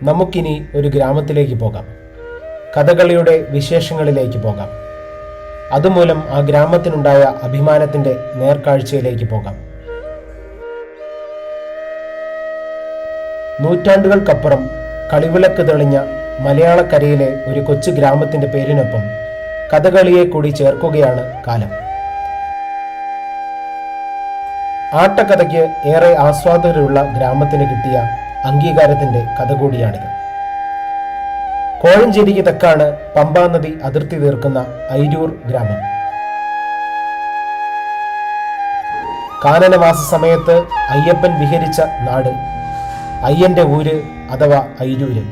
നമുക്കിനി ഒരു ഗ്രാമത്തിലേക്ക് പോകാം. കഥകളിയുടെ വിശേഷങ്ങളിലേക്ക് പോകാം. അതുമൂലം ആ ഗ്രാമത്തിനുണ്ടായ അഭിമാനത്തിന്റെ നേർക്കാഴ്ചയിലേക്ക് പോകാം. നൂറ്റാണ്ടുകൾക്കപ്പുറം കളിവിളക്ക് തെളിഞ്ഞ മലയാളക്കരയിലെ ഒരു കൊച്ചു ഗ്രാമത്തിന്റെ പേരിനൊപ്പം കഥകളിയെ കൂടി ചേർക്കുകയാണ് കാലം. ആട്ടക്കഥയ്ക്ക് ഏറെ ആസ്വാദകരുള്ള ഗ്രാമത്തിന് കിട്ടിയ അംഗീകാരത്തിന്റെ കഥ കൂടിയാണിത്. കോഴഞ്ചേരിക്ക് തെക്കാണ് പമ്പാ നദി അതിർത്തി തീർക്കുന്ന അയിരൂർ ഗ്രാമം. കാനനവാസ സമയത്ത് അയ്യപ്പൻ വിഹരിച്ച നാട്, അയ്യന്റെ ഊര് അഥവാ അയിരൂര്.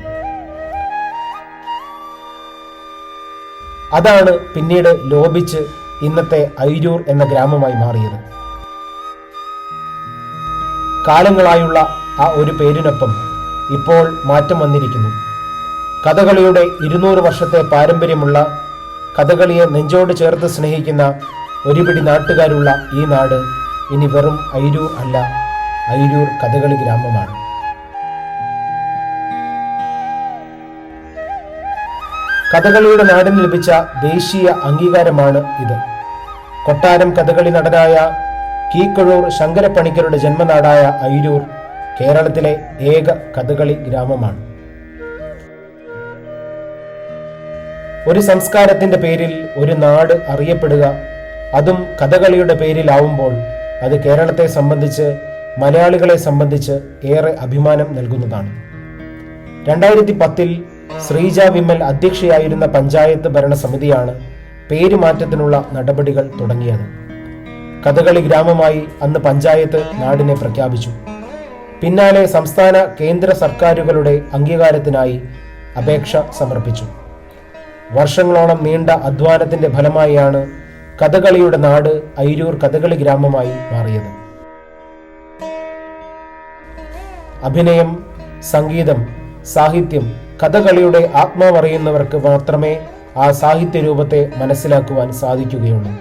അതാണ് പിന്നീട് ലോപിച്ച് ഇന്നത്തെ അയിരൂർ എന്ന ഗ്രാമമായി മാറിയത്. കാലങ്ങളായുള്ള ആ ഒരു പേരിനൊപ്പം ഇപ്പോൾ മാറ്റം വന്നിരിക്കുന്നു. കഥകളിയുടെ 200 വർഷത്തെ പാരമ്പര്യമുള്ള, കഥകളിയെ നെഞ്ചോട് ചേർത്ത് സ്നേഹിക്കുന്ന ഒരുപിടി നാട്ടുകാരുള്ള ഈ നാട് ഇനി വെറും അയിരൂർ അല്ല, അയിരൂർ കഥകളി ഗ്രാമമാണ്. കഥകളിയുടെ നാടിന് ലഭിച്ച ദേശീയ അംഗീകാരമാണ് ഇത്. കൊട്ടാരം കഥകളി നടനായ കീക്കൊഴൂർ ശങ്കരപ്പണിക്കരുടെ ജന്മനാടായ അയിരൂർ കേരളത്തിലെ ഏക കഥകളി ഗ്രാമമാണ്. ഒരു സംസ്കാരത്തിന്റെ പേരിൽ ഒരു നാട് അറിയപ്പെടുക, അതും കഥകളിയുടെ പേരിലാവുമ്പോൾ അത് കേരളത്തെ സംബന്ധിച്ച്, മലയാളികളെ സംബന്ധിച്ച് ഏറെ അഭിമാനം നൽകുന്നതാണ്. 2010 ശ്രീജ വിമൽ അധ്യക്ഷയായിരുന്ന പഞ്ചായത്ത് ഭരണസമിതിയാണ് പേരുമാറ്റത്തിനുള്ള നടപടികൾ തുടങ്ങിയത്. കഥകളി ഗ്രാമമായി അന്ന് പഞ്ചായത്ത് നാടിനെ പ്രഖ്യാപിച്ചു. പിന്നാലെ സംസ്ഥാന കേന്ദ്ര സർക്കാരുകളുടെ അംഗീകാരത്തിനായി അപേക്ഷ സമർപ്പിച്ചു. വർഷങ്ങളോളം നീണ്ട അധ്വാനത്തിന്റെ ഫലമായാണ് കഥകളിയുടെ നാട് അയിരൂർ കഥകളി ഗ്രാമമായി മാറിയത്. അഭിനയം, സംഗീതം, സാഹിത്യം, കഥകളിയുടെ ആത്മാവറിയുന്നവർക്ക് മാത്രമേ ആ സാഹിത്യ രൂപത്തെ മനസ്സിലാക്കുവാൻ സാധിക്കുകയുള്ളൂ.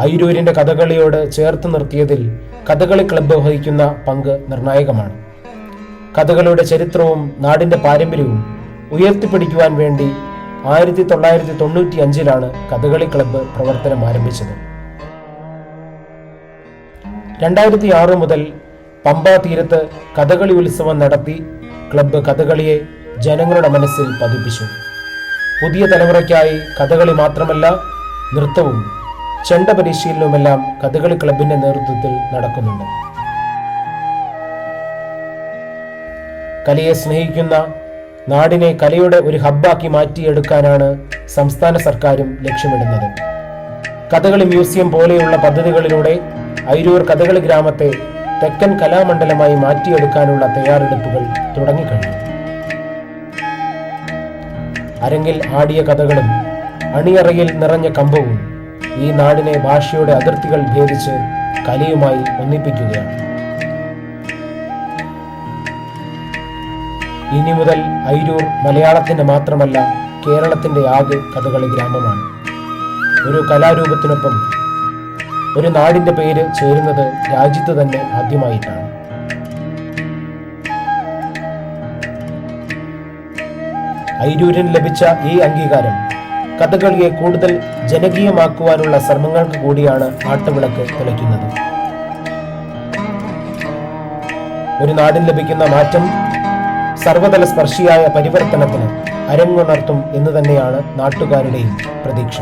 അയിരൂരിന്റെ കഥകളിയോട് ചേർത്ത് നിർത്തിയതിൽ കഥകളി ക്ലബ്ബ് വഹിക്കുന്ന പങ്ക് നിർണായകമാണ്. കഥകളിയുടെ ചരിത്രവും നാടിന്റെ പാരമ്പര്യവും ഉയർത്തിപ്പിടിക്കുവാൻ വേണ്ടി 1995 കഥകളി ക്ലബ്ബ് പ്രവർത്തനം ആരംഭിച്ചത്. 2006 മുതൽ പമ്പാ തീരത്ത് കഥകളി ഉത്സവം നടത്തി ക്ലബ്ബ് കഥകളിയെ ജനങ്ങളുടെ മനസ്സിൽ പതിപ്പിച്ചു. പുതിയ തലമുറയ്ക്കായി കഥകളി മാത്രമല്ല, നൃത്തവും ചെണ്ട പരിശീലനവുമെല്ലാം കഥകളി ക്ലബിന്റെ നേതൃത്വത്തിൽ നടക്കുന്നുണ്ട്. കലയെ സ്നേഹിക്കുന്ന നാടിനെ കലയുടെ ഒരു ഹബ്ബാക്കി മാറ്റിയെടുക്കാനാണ് സംസ്ഥാന സർക്കാരും ലക്ഷ്യമിടുന്നത്. കഥകളി മ്യൂസിയം പോലെയുള്ള പദ്ധതികളിലൂടെ അയിരൂർ കഥകളി ഗ്രാമത്തെ തെക്കൻ കലാമണ്ഡലമായി മാറ്റിയെടുക്കാനുള്ള തയ്യാറെടുപ്പുകൾ തുടങ്ങിക്കഴിഞ്ഞു. അരങ്ങിൽ ആടിയ കഥകളും അണിയറയിൽ നിറഞ്ഞ കമ്പവും ഈ നാടിനെ ഭാഷയുടെ അതിർത്തികൾ ഭേദിച്ച് കലയുമായി ഒന്നിപ്പിക്കുകയാണ്. ഇനി മുതൽ അയിരൂർ മലയാളത്തിന്റെ മാത്രമല്ല, കേരളത്തിന്റെ ആകെ കഥകളി ഗ്രാമമാണ്. ഒരു കലാരൂപത്തിനൊപ്പം ഒരു നാടിന്റെ പേര് ചേരുന്നത് രാജ്യത്ത് തന്നെ ആദ്യമായിട്ടാണ്. അയിരൂരിന് ലഭിച്ച ഈ അംഗീകാരം കഥകളിയെ കൂടുതൽ ജനകീയമാക്കുവാനുള്ള ശ്രമങ്ങൾക്ക് കൂടിയാണ് ആട്ടവിളക്ക് തെളിക്കുന്നത്. ഒരു നാടിന് ലഭിക്കുന്ന മാറ്റം സർവതല സ്പർശിയായ പരിവർത്തനത്തിന് അരങ്ങുണർത്തും എന്ന് തന്നെയാണ് നാട്ടുകാരുടെയും പ്രതീക്ഷ.